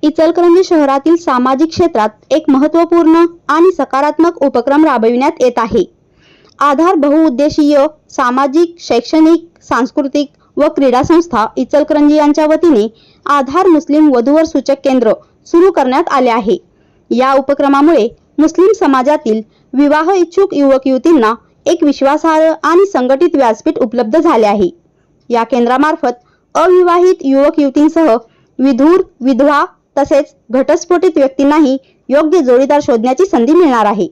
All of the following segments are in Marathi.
इचलकरंजी शहरातील सामाजिक क्षेत्रात एक महत्त्वपूर्ण आणि सकारात्मक उपक्रम राबविण्यात येत आहे। आधार बहुउद्देशीय सामाजिक, शैक्षणिक, सांस्कृतिक व क्रीडा संस्था इचलकरंजी यांच्या वतीने आधार मुस्लिम वधूवर सूचक केंद्र सुरू करण्यात आले आहे। या उपक्रमामुळे मुस्लिम समाजातील विवाह इच्छुक युवक युवतींना एक विश्वासार्ह आणि संघटित व्यासपीठ उपलब्ध झाले आहे। या केंद्रामार्फत अविवाहित युवक युवतींसह विधुर, विधवा तसेच घटस्फोटित व्यक्तींनाही योग्य जोडीदार शोधण्याची संधी मिळणार आहे।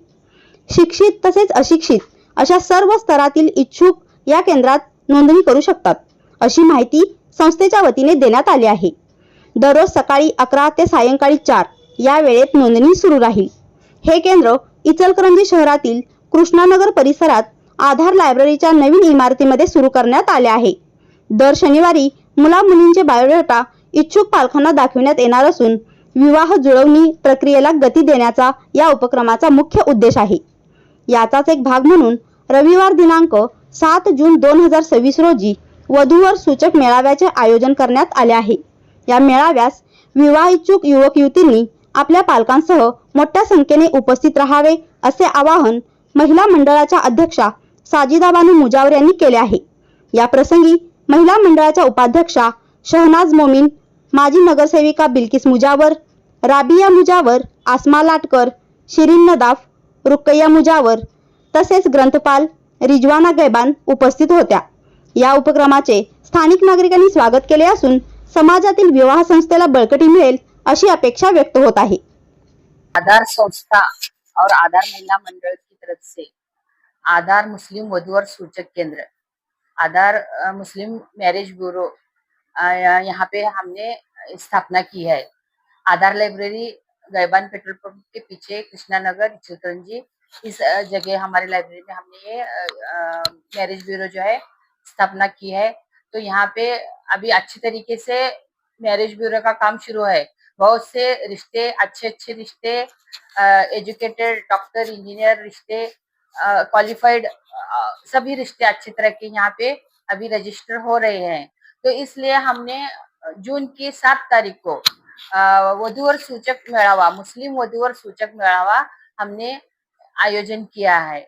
शिक्षित तसेच अशिक्षित अशा सर्व स्तरातील इच्छुक या केंद्रात नोंदणी करू शकतात, अशी माहिती संस्थेच्या वतीने देण्यात आली आहे। दररोज सकाळी 11 ते सायंकाळी 4 या वेळेत नोंदणी सुरू राहील। हे केंद्र इचलकरंजी शहरातील कृष्णानगर परिसरात आधार लायब्ररीच्या नवीन इमारतीमध्ये सुरू करण्यात आले आहे। दर शनिवारी मुला मुलींचे बायोडेटा इच्छुक पालकांना दाखविण्यात येणार असून विवाह जुळवणी प्रक्रियेला गती देण्याचा या उपक्रमाचा मुख्य उद्देश आहे। याचाच एक भाग म्हणून रविवार दिनांक 7 जून 2026 रोजी वधूवर सूचक मेळाव्याचे आयोजन करण्यात आले आहे। या मेळाव्यास विवाह इच्छुक युवक युवतींनी आपल्या पालकांसह मोठ्या संख्येने उपस्थित राहावे असे आवाहन महिला मंडळाच्या अध्यक्षा साजिदा बानू मुजावर यांनी केले आहे। या प्रसंगी महिला मंडळाच्या उपाध्यक्षा शहनाज मोमीन, माजी नगरसेविका बिल्किस मुजावर, राबिया मुजावर, आसमा लाटकर, शिरीन नदाफ, रुकैया मुजावर तसेच ग्रंथपाल रिजवाना गैबान उपस्थित होत्या। या उपक्रमाचे स्थानिक नागरिकांनी स्वागत केले असून समाजातील विवाह संस्थेला बळकटी मिळेल अशी अपेक्षा व्यक्त होत आहे। आधार संस्था और आधार महिला मंडल की तरफ से आधार मुस्लिम वधूवर सूचक केंद्र, आधार मुस्लिम मैरिज ब्यूरो यहाँ पे हमने स्थापना की है। आधार लाइब्रेरी गैबान पेट्रोल पंप के पीछे कृष्णानगर इचलकरंजी, इस जगह हमारे लाइब्रेरी में हमने ये मैरिज ब्यूरो जो है स्थापना की है। तो यहाँ पे अभी अच्छी तरीके से मैरिज ब्यूरो का काम शुरू है। बहुत से रिश्ते, अच्छे अच्छे रिश्ते, एजुकेटेड डॉक्टर इंजीनियर रिश्ते, क्वालिफाइड सभी रिश्ते अच्छी तरह के यहाँ पे अभी रजिस्टर हो रहे हैं। तो इसलिए हमने जून की 7 तारीख को वधूवर सूचक मेळावा, मुस्लिम वधूवर सूचक मेळावा हमने आयोजन किया है।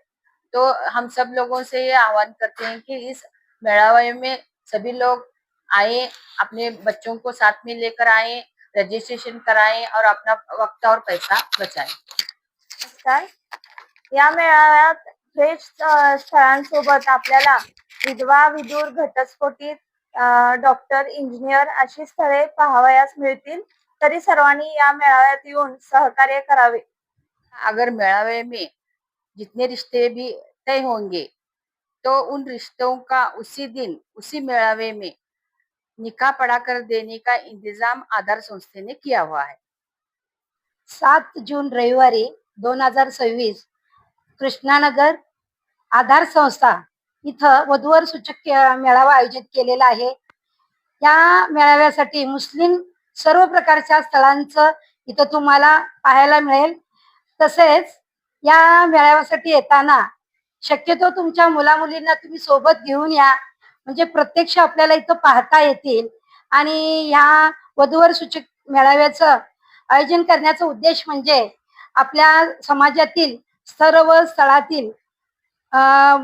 तो हम सब लोगों से ये आह्वान करते हैं कि इस मेळावे में सभी लोग आए, अपने बच्चों को साथ में लेकर आए, रजिस्ट्रेशन कराएं और अपना वक्त और पैसा बचाएं। नमस्कार। या मेळाव्यात श्रेष्ठ स्थळांसोबत आपल्याला विधवा, विधुर, घटस्फोटित, डॉक्टर, इंजिनियर अशी स्थळे पाहावयास मिळतील। तरी सर्वांनी या मेळाव्यात येऊन सहकार्य करावे। अगर मेळावे में जितने रिश्ते भी तय होंगे तो उन रिश्तों का उसी दिन उसी मेळावे में निकाह पढ़ा कर देने का इंतजाम आधार संस्थे ने किया हुआ है। 7 जून रविवारी 2026 कृष्णानगर आधार संस्था इथं वधूवर सूचक मेळावा आयोजित केलेला आहे। या मेळाव्यासाठी मुस्लिम सर्व प्रकारच्या स्थळांचं इथं तुम्हाला पाहायला मिळेल। तसेच या मेळाव्यासाठी येताना शक्यतो तुमच्या मुलामुलींना तुम्ही सोबत घेऊन या, म्हणजे प्रत्यक्ष आपल्याला इथं पाहता येतील। आणि या वधूवर सूचक मेळाव्याचं आयोजन करण्याचा उद्देश म्हणजे आपल्या समाजातील सर्व स्थळातील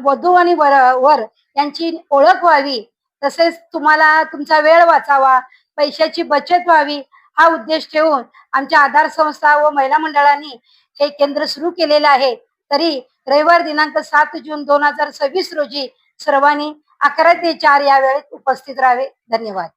वधू आणि वर यांची ओळख व्हावी, तसेच तुम्हाला तुमचा वेळ वाचावा, पैशाची बचत व्हावी, हा उद्देश ठेवून आमच्या आधार संस्था व महिला मंडळांनी हे केंद्र सुरू केलेले आहे। तरी रविवार दिनांक 7 जून 2026 रोजी सर्वांनी 11 ते 4 या वेळेत उपस्थित राहावे। धन्यवाद।